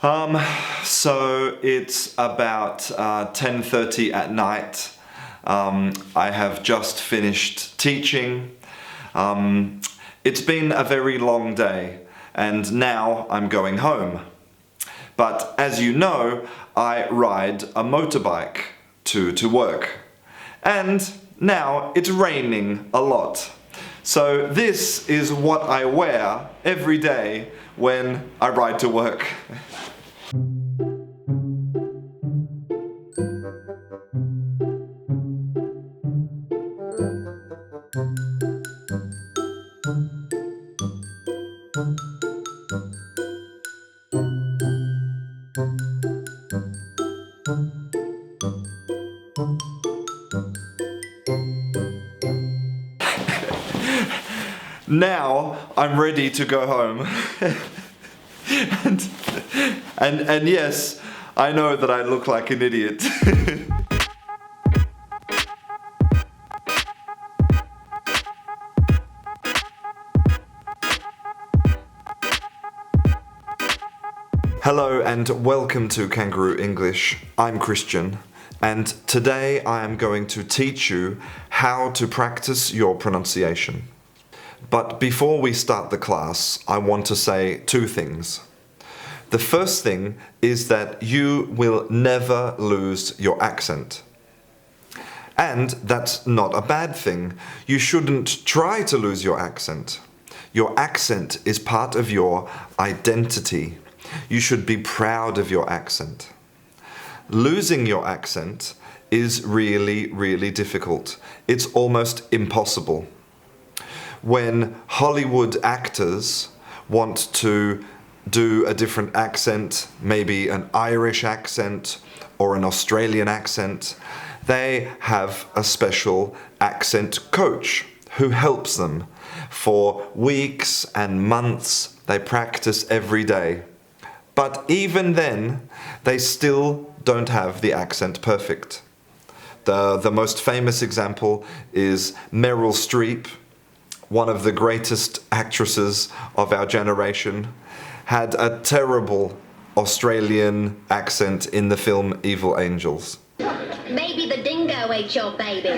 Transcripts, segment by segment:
So it's about 10:30 at night. I have just finished teaching. It's been a very long day and now I'm going home. But as you know, I ride a motorbike to work. And now it's raining a lot. So this is what I wear every day when I ride to work. Now I'm ready to go home. and yes, I know that I look like an idiot. Hello and welcome to Canguro English. I'm Christian and today I am going to teach you how to practice your pronunciation. But before we start the class, I want to say two things. The first thing is that you will never lose your accent. And that's not a bad thing. You shouldn't try to lose your accent. Your accent is part of your identity. You should be proud of your accent. Losing your accent is really, really difficult. It's almost impossible. When Hollywood actors want to do a different accent, maybe an Irish accent or an Australian accent, they have a special accent coach who helps them. For weeks and months, they practice every day. But even then, they still don't have the accent perfect. The most famous example is Meryl Streep, one of the greatest actresses of our generation, had a terrible Australian accent in the film Evil Angels. Maybe the dingo ate your baby.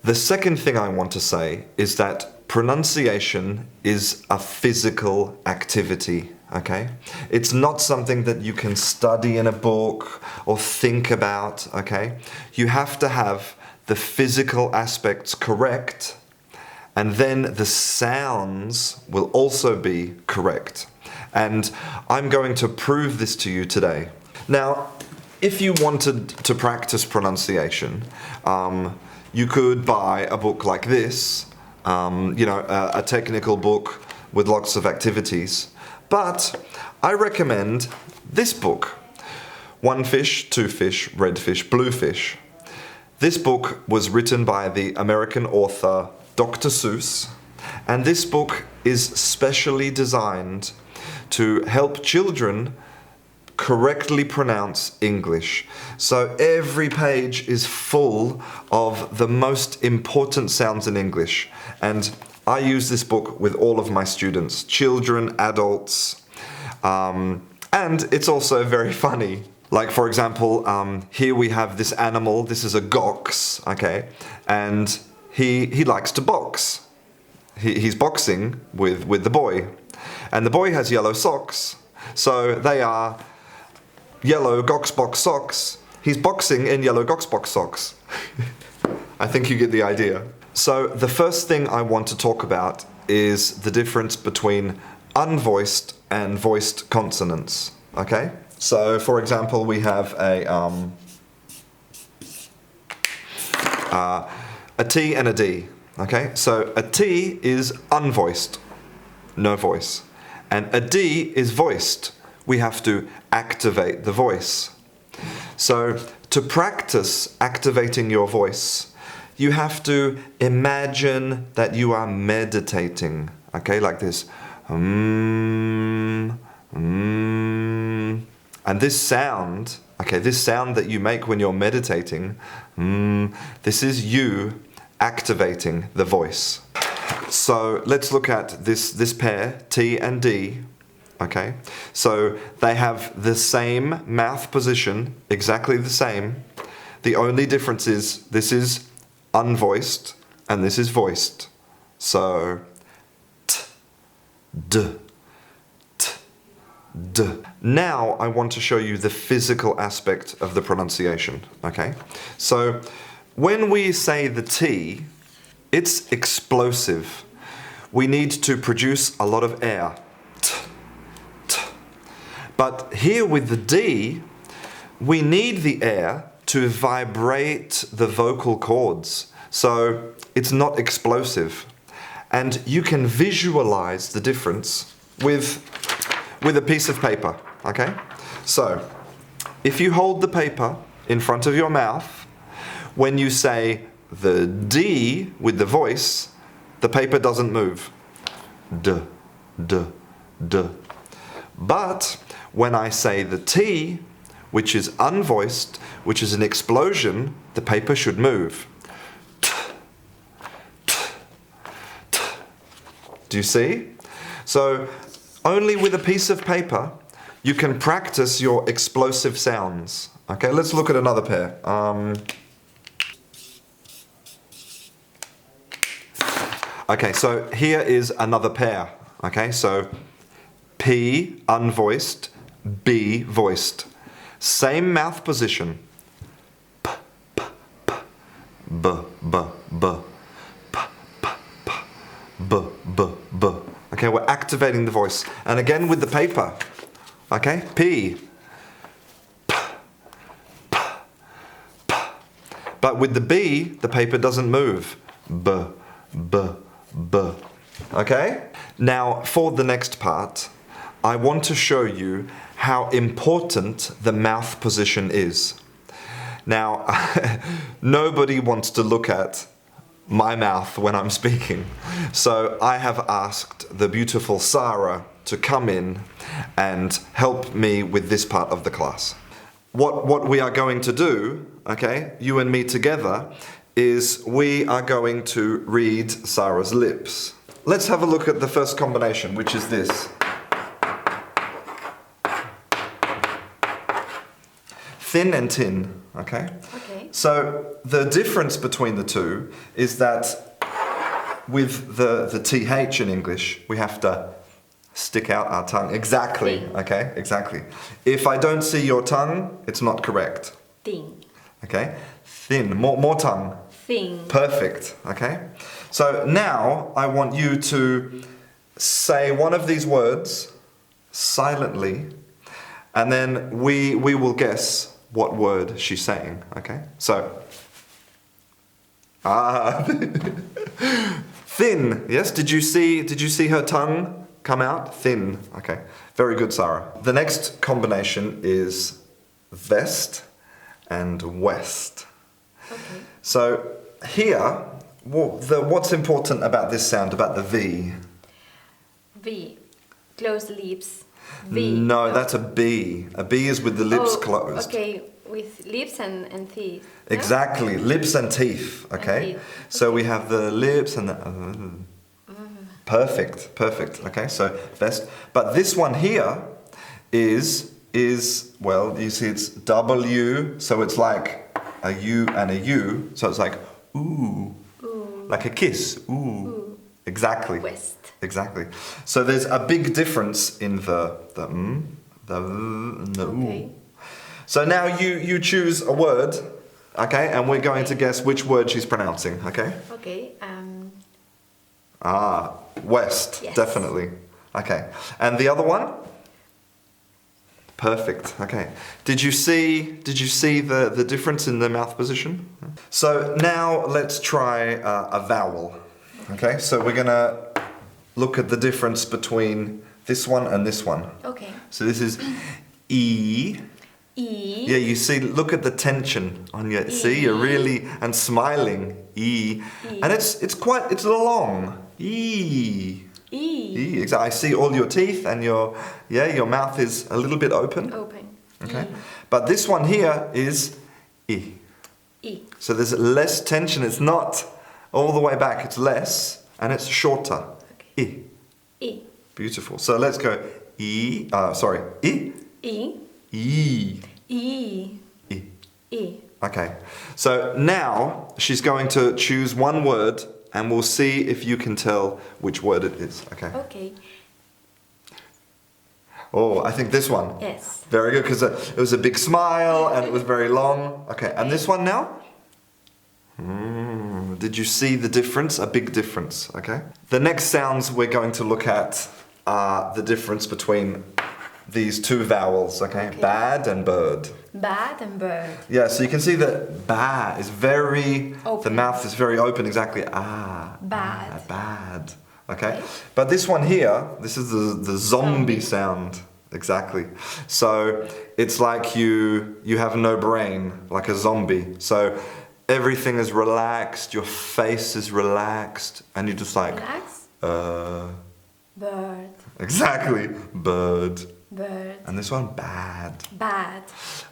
The second thing I want to say is that pronunciation is a physical activity, okay? It's not something that you can study in a book or think about, okay? You have to have the physical aspects correct, and then the sounds will also be correct. And I'm going to prove this to you today. Now, if you wanted to practice pronunciation, you could buy a book like this, a technical book with lots of activities. But I recommend this book, One Fish, Two Fish, Red Fish, Blue Fish. This book was written by the American author Dr. Seuss, and this book is specially designed to help children correctly pronounce English. So every page is full of the most important sounds in English, and I use this book with all of my students, children, adults, and it's also very funny. Like, for example, here we have this animal. This is a gox, okay? And he likes to box. He's boxing with the boy. And the boy has yellow socks. So they are yellow gox box socks. He's boxing in yellow gox box socks. I think you get the idea. So the first thing I want to talk about is the difference between unvoiced and voiced consonants, okay? So, for example, we have a T and a D, okay? So a T is unvoiced, no voice. And a D is voiced. We have to activate the voice. So to practice activating your voice, you have to imagine that you are meditating, okay? Like this. And this sound, okay, this sound that you make when you're meditating, this is you activating the voice. So let's look at this pair, T and D. Okay? So they have the same mouth position, exactly the same. The only difference is this is unvoiced and this is voiced. So t, d, t, d. Now I want to show you the physical aspect of the pronunciation. Okay? So when we say the T, it's explosive. We need to produce a lot of air. T, t. But here with the D, we need the air to vibrate the vocal cords. So it's not explosive. And you can visualize the difference with a piece of paper, okay? So if you hold the paper in front of your mouth, when you say the D with the voice, the paper doesn't move. D, d, d. But when I say the T, which is unvoiced, which is an explosion, the paper should move. T, t, t. Do you see? So only with a piece of paper you can practice your explosive sounds. Okay, let's look at another pair. Okay, so here is another pair. Okay, so P unvoiced, B voiced. Same mouth position. P, p, p. B, b, b. P, p, p. B, b, b. Okay, we're activating the voice. And again with the paper. Okay, P. P, p, p. But with the B, the paper doesn't move. B, b, b. Okay? Now, for the next part, I want to show you how important the mouth position is. Now, nobody wants to look at my mouth when I'm speaking. So I have asked the beautiful Sara to come in and help me with this part of the class. What we are going to do, okay, you and me together, is we are going to read Sara's lips. Let's have a look at the first combination, which is this. Thin and tin, okay? Okay. So the difference between the two is that with the TH in English, we have to stick out our tongue. Exactly, Thin. okay? Exactly. If I don't see your tongue, it's not correct. Thin. Okay? Thin, more tongue. Thin. Perfect, okay? So now I want you to say one of these words silently, and then we will guess what word she's saying, okay? So, thin, yes? Did you see her tongue come out? Thin, okay. Very good, Sara. The next combination is vest and west. Okay. So here, what's important about this sound, about the V? V. Close the lips. V. No, that's a B. A B is with the lips Oh, closed. Okay, with lips and teeth. no? Exactly, lips and teeth, okay? teeth, So we have the lips and the... Perfect, perfect, okay? So vest. But this one here is, well, you see it's W, so it's like a U and a U, so it's like ooh, Ooh. like a kiss, ooh. Ooh. Exactly. West. Exactly. So there's a big difference in the and the Okay. ooh. So now you choose a word, okay, and we're going to guess which word she's pronouncing, okay? Okay. West, Yes. definitely. Okay. And the other one? Perfect. Okay. Did you see the difference in the mouth position? So now let's try a vowel. Okay? So we're going to look at the difference between this one and this one. Okay. So this is E. E. Yeah, you see, look at the tension on your, see, you're really, and smiling, E. And it's long, E. E. E, exactly. I see all your teeth and your mouth is a little bit open. Open. Okay. But this one here is E. E. So there's less tension, it's not all the way back, it's less, and it's shorter. Okay. E. E. Beautiful. So let's go sorry, I, E. E, E. I. E. Okay, so now she's going to choose one word and we'll see if you can tell which word it is. Okay. Okay. Oh, I think this one. Yes. Very good, because it was a big smile and it was very long. Okay, and this one now? Did you see the difference? A big difference, okay? The next sounds we're going to look at are the difference between these two vowels, okay? Bad and bird. Bad and bird. Yeah, so you can see that ba is very, Open. the mouth is very open, exactly. Bad. Bad. Okay? But this one here, this is the zombie sound. Exactly. So it's like you have no brain, like a zombie. So everything is relaxed, your face is relaxed, and you're just like, Relax. Bird. Exactly. Bird. Bird. And this one, bad. Bad.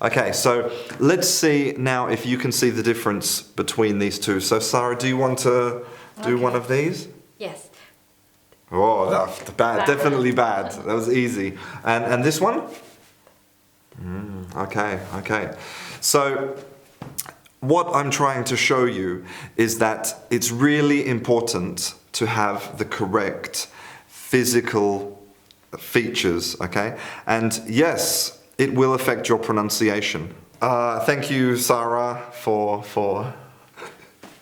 Okay, so let's see now if you can see the difference between these two. So Sara, do you want to do one of these? Yes. Oh, that's bad. Definitely bad. That was easy. And this one? Okay. So what I'm trying to show you is that it's really important to have the correct physical features, okay? And yes, it will affect your pronunciation. Thank you, Sara, for For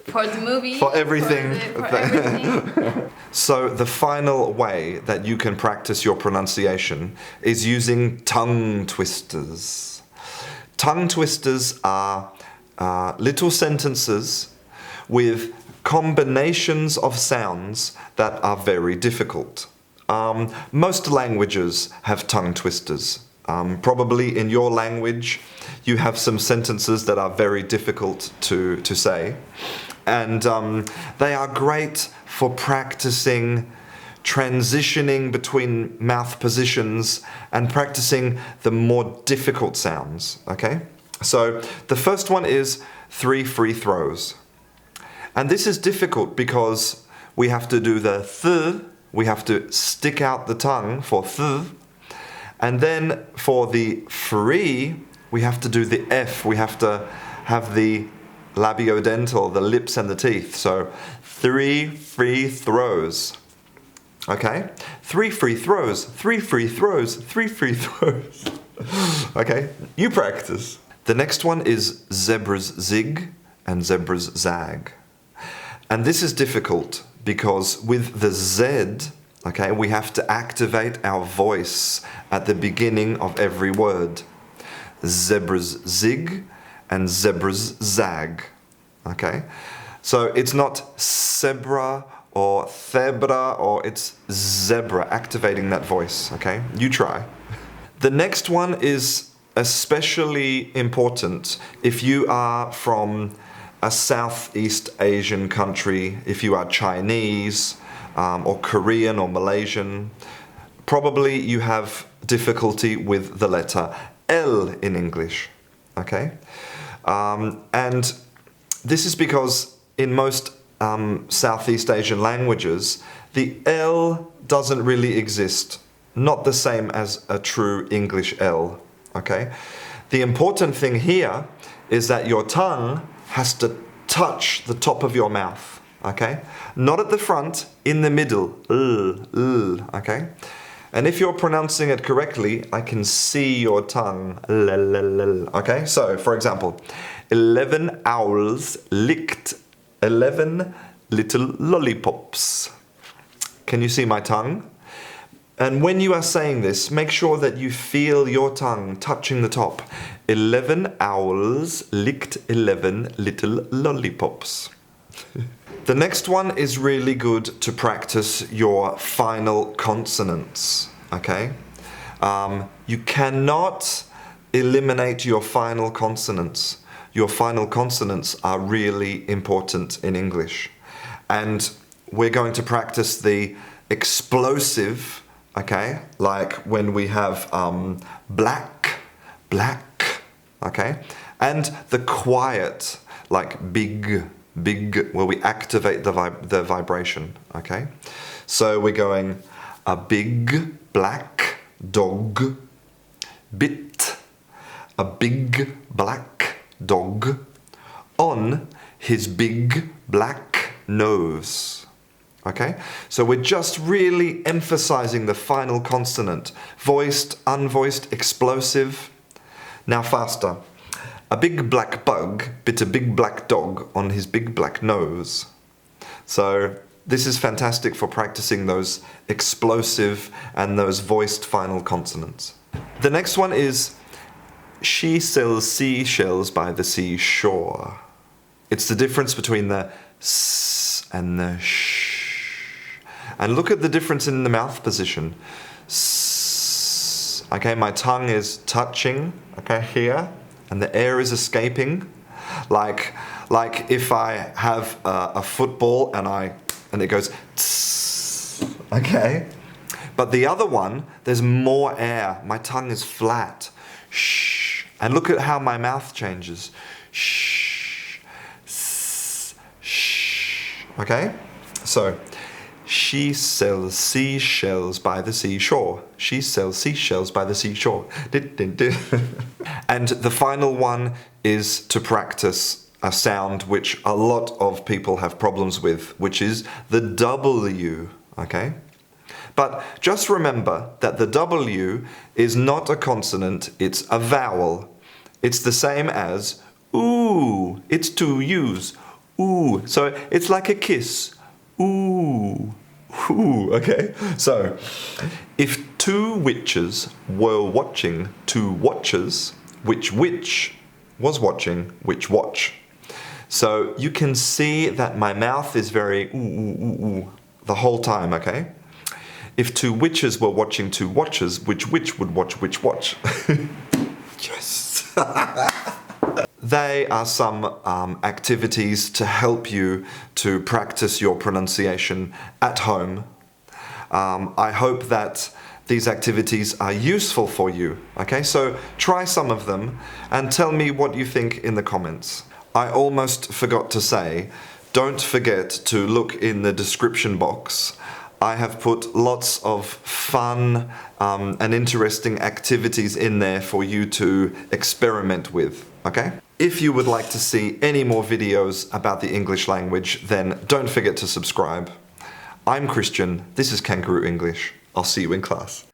the movie. For everything. For everything. So the final way that you can practice your pronunciation is using tongue twisters. Tongue twisters are little sentences with combinations of sounds that are very difficult. Most languages have tongue twisters. Probably in your language you have some sentences that are very difficult to say. And they are great for practicing transitioning between mouth positions and practicing the more difficult sounds, okay? So the first one is 3 free throws. And this is difficult because we have to do the th, we have to stick out the tongue for th, and then for the free, we have to do the f, we have to have the labiodental, the lips and the teeth. So 3 free throws. Okay? 3 free throws, 3 free throws, 3 free throws. Okay? You practice. The next one is zebras zig and zebras zag. And this is difficult because with the Z, okay, we have to activate our voice at the beginning of every word. Zebras zig and zebras zag. Okay? So it's not zebra or thebra, or it's zebra, activating that voice. Okay? You try. The next one is especially important if you are from a Southeast Asian country, if you are Chinese, or Korean or Malaysian. Probably you have difficulty with the letter L in English. Okay? And this is because in most Southeast Asian languages, the L doesn't really exist. Not the same as a true English L. Okay? The important thing here is that your tongue has to touch the top of your mouth. Okay? Not at the front, in the middle. Okay? And if you're pronouncing it correctly, I can see your tongue. Okay? So, for example, 11 owls licked 11 little lollipops. Can you see my tongue? And when you are saying this, make sure that you feel your tongue touching the top. 11 owls licked 11 little lollipops. The next one is really good to practice your final consonants, okay? You cannot eliminate your final consonants. Your final consonants are really important in English. And we're going to practice the explosive, okay? Like when we have black, okay? And the quiet, like big, where we activate the vibration, okay? So we're going a big black dog. Bit, a big black dog on his big black nose. Okay? So we're just really emphasizing the final consonant. Voiced, unvoiced, explosive. Now faster. A big black bug bit a big black dog on his big black nose. So this is fantastic for practicing those explosive and those voiced final consonants. The next one is she sells seashells by the seashore. It's the difference between the s and the sh. And look at the difference in the mouth position. S. Okay, my tongue is touching, okay, here, and the air is escaping. Like if I have a football and it goes tss, okay? But the other one, there's more air. My tongue is flat. Shh. And look at how my mouth changes. Shh. S, shh. Okay? So, she sells seashells by the seashore. She sells seashells by the seashore. And the final one is to practice a sound which a lot of people have problems with, which is the W. Okay? But just remember that the W is not a consonant, it's a vowel. It's the same as ooh. It's two U's. Ooh. So it's like a kiss. Ooh. Ooh. Okay? So, if two witches were watching two watchers, which witch was watching which watch? So you can see that my mouth is very ooh, ooh, ooh, ooh the whole time, okay? If two witches were watching two watchers, which witch would watch which watch? Yes! They are some activities to help you to practice your pronunciation at home. I hope that these activities are useful for you. Okay, so try some of them and tell me what you think in the comments. I almost forgot to say, don't forget to look in the description box. I have put lots of fun and interesting activities in there for you to experiment with, okay? If you would like to see any more videos about the English language, then don't forget to subscribe. I'm Christian, this is Canguro English. I'll see you in class.